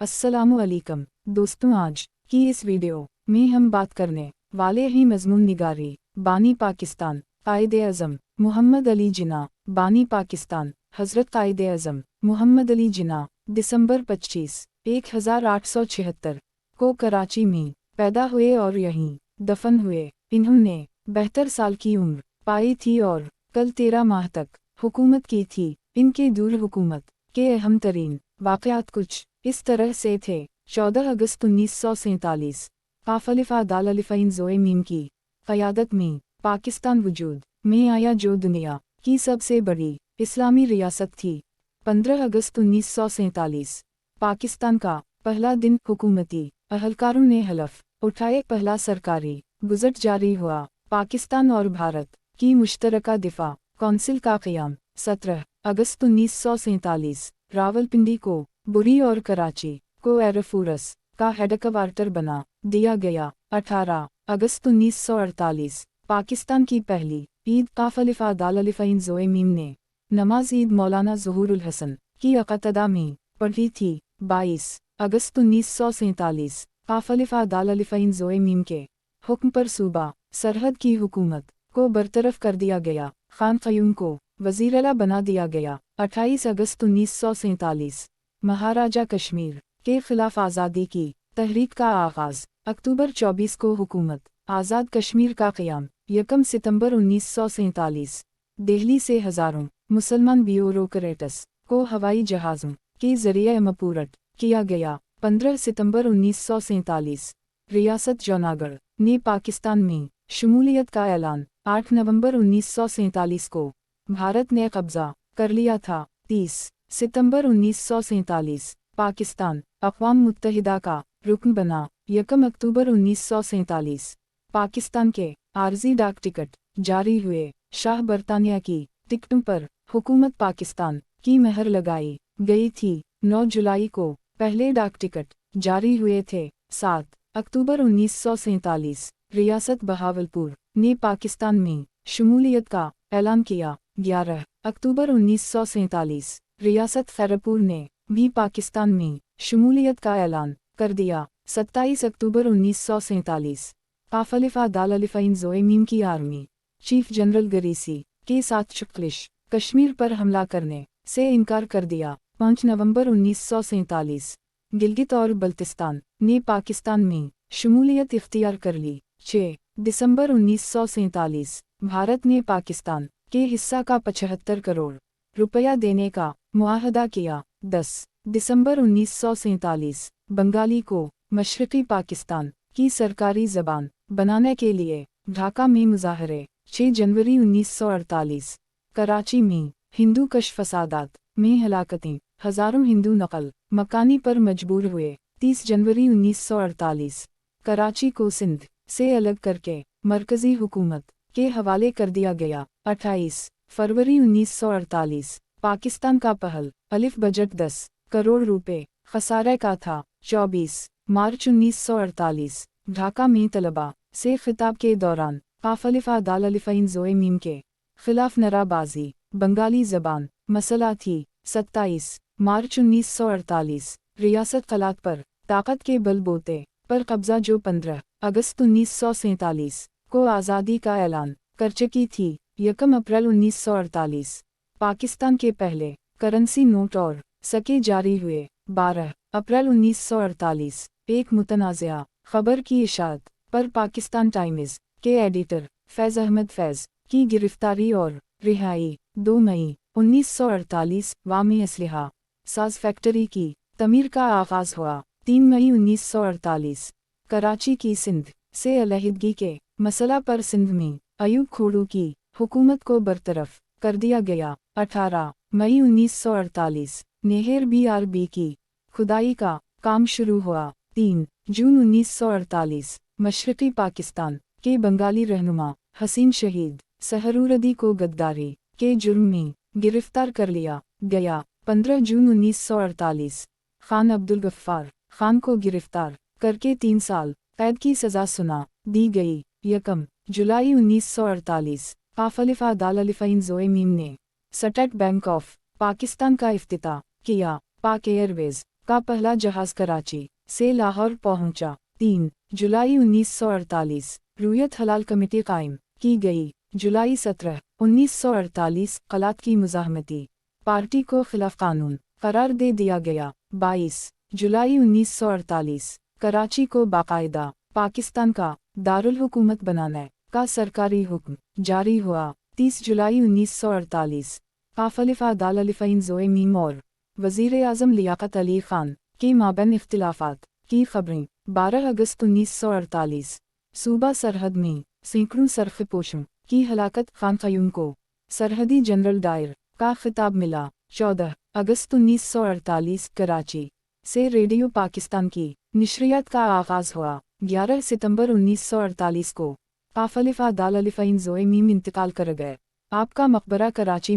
अस्सलामु अलैकुम दोस्तों, आज की इस वीडियो में हम बात करने वाले हैं मजमून निगारी बानी पाकिस्तान कायदे अज़म मोहम्मद अली जिन्ना। बानी पाकिस्तान हज़रत कायदे अज़म मोहम्मद अली जिन्ना दिसंबर 25, 1876 को कराची में पैदा हुए और यहीं दफन हुए। इन्होंने 72 साल की उम्र पाई थी और कल 13 माह तक हुकूमत की थी। इनके दूर हुकूमत के अहम तरीन वाक़यात कुछ इस तरह से थे। 14 अगस्त 1947 खलीफा दाल-ए-फ़ैन ज़ोए मीम की क़यादत में पाकिस्तान वजूद में आया, जो दुनिया की सबसे बड़ी इस्लामी रियासत थी। 15 अगस्त 1947 पाकिस्तान का पहला दिन हुकूमती अहलकारों ने हलफ उठाए। पहला सरकारी बजट जारी हुआ। पाकिस्तान और भारत की मुश्तरका दिफा कौंसिल का क़याम। 17 अगस्त 1947 रावलपिंडी को बुरी और कराची को एयरफोर्स का हेडक्वार्टर बना दिया गया। 18 अगस्त 1948 पाकिस्तान की पहली ईद का खलीफा दाल-ए-फ़ैन ज़ोए मीम ने नमाज ईद मौलाना ज़हूरुल हसन की इक़्तिदा में पढ़ी थी। 22 अगस्त 1947 का खलीफा दाल-ए-फ़ैन ज़ोए मीम के हुक्म पर सूबा सरहद की हुकूमत को बरतरफ कर दिया गया। खान क़यूम को वज़ीर-ए-आला बना दिया गया। 28 अगस्त 1947 महाराजा कश्मीर के खिलाफ आज़ादी की तहरीक का आगाज़। अक्टूबर 24 को हुकूमत आज़ाद कश्मीर का क़याम। 1 सितंबर 1947 दिल्ली से हज़ारों मुसलमान ब्यूरोक्रेट्स को हवाई जहाज़ों के ज़रिए मपुरट किया गया। 15 सितंबर 1947 रियासत जौनागढ़ ने पाकिस्तान में शमूलियत का ऐलान। 8 नवंबर 1947 को भारत ने कब्ज़ा कर लिया था। 30 सितंबर 1947 पाकिस्तान अक़वाम मुत्तहिदा का रुकन बना। 1 अक्टूबर 1947 पाकिस्तान के आर्ज़ी डाक टिकट जारी हुए। शाह बरतानिया की टिकटों पर हुकूमत पाकिस्तान की महर लगाई गई थी। 9 जुलाई को पहले डाक टिकट जारी हुए थे। 7 अक्टूबर 1947 रियासत बहावलपुर ने पाकिस्तान में शमूलियत का ऐलान किया। 11 अक्टूबर 1947 रियासत खैरपुर ने भी पाकिस्तान में शमूलियत का ऐलान कर दिया। 27 अक्टूबर 1947 खलीफा दाल-ए-फ़ैन ज़ोए मीम की आर्मी चीफ जनरल गरीसी के साथ चुक्लिश कश्मीर पर हमला करने से इनकार कर दिया। 5 नवंबर 1947 गिलगित और बल्तिस्तान ने पाकिस्तान में शमूलियत इख्तियार कर ली। 6 दिसंबर 1947 भारत ने पाकिस्तान के हिस्सा का 75 करोड़ रुपया देने का मुआहदा किया। 10 दिसंबर 1947 बंगाली को मशरक़ी पाकिस्तान की सरकारी ज़बान बनाने के लिए ढाका में मुज़ाहरे। 6 जनवरी 1948 कराची में हिंदू कश फसादात में हलाकतें। हज़ारों हिंदू नकल मकानी पर मजबूर हुए। 30 जनवरी 1948 कराची को सिंध से अलग करके मरकज़ी हुकूमत के हवाले कर दिया गया। 28 फरवरी 1948 पाकिस्तान का पहल अलिफ बजट 10 करोड़ रुपए खसारे का था। 24 मार्च 1948 ढाका में तलबा से खिताब के दौरान खलीफा दाल-ए-फ़ैन ज़ोए मीम के खिलाफ नाराबाजी बंगाली ज़बान मसला थी। 27 मार्च 1948 रियासत क़लात पर ताकत के बलबूते पर कब्ज़ा, जो 15 अगस्त 1947 को आज़ादी का ऐलान कर चुकी थी। 1 अप्रैल 1948 पाकिस्तान के पहले करेंसी नोट और सके जारी हुए। 12 अप्रैल 1948 एक मुतनाज़ा खबर की इशाअत पर पाकिस्तान टाइम्स के एडिटर फैज़ अहमद फैज़ की गिरफ्तारी और रिहाई। 2 मई 1948 वामी असलहा साज फैक्ट्री की तमीर का आगाज़ हुआ। 3 मई 1948 कराची की सिंध से अलहदगी के मसला पर सिंध में अयूब खोड़ू की हुकूमत को बरतरफ कर दिया गया। 18 मई 1948 नेहर BRB की खुदाई का काम शुरू हुआ। 3 जून 1948 मशरक़ी पाकिस्तान के बंगाली रहनुमा हसीन शहीद सहरूरदी को गद्दारी के जुर्म में गिरफ्तार कर लिया गया। 15 जून 1948 खान अब्दुल गफ्फार खान को गिरफ्तार करके 3 साल कैद की सज़ा सुना दी गई। 1 जुलाई 1948 खलीफा दाल-ए-फ़ैन ज़ोए मीम ने स्टेट बैंक ऑफ पाकिस्तान का इफ्तिताह किया। पाक एयरवेज़ کا پہلا جہاز کراچی سے لاہور پہنچا۔ 3 جولائی 1948 رویت حلال کمیٹی قائم کی گئی۔ جولائی 17، 1948 قلات کی مزاحمتی پارٹی کو خلاف قانون قرار دے دیا گیا۔ 22 جولائی 1948 کراچی کو باقاعدہ پاکستان کا دارالحکومت بنانے کا سرکاری حکم جاری ہوا۔ 30 جولائی 1948 خلفاء الخلفین زوئے میم اور وزیر اعظم لیاقت علی خان کے مابین اختلافات کی خبریں۔ 12 اگست 1948 صوبہ سرحد میں سینکڑوں سرخ پوشوں کی ہلاکت، خان قیوم کو سرحدی جنرل ڈائر کا خطاب ملا۔ 14 اگست 1948 کراچی سے ریڈیو پاکستان کی نشریات کا آغاز ہوا۔ 11 ستمبر 1948 کو خلفاء الخلفین زوئے میم انتقال کر گئے۔ آپ کا مقبرہ کراچی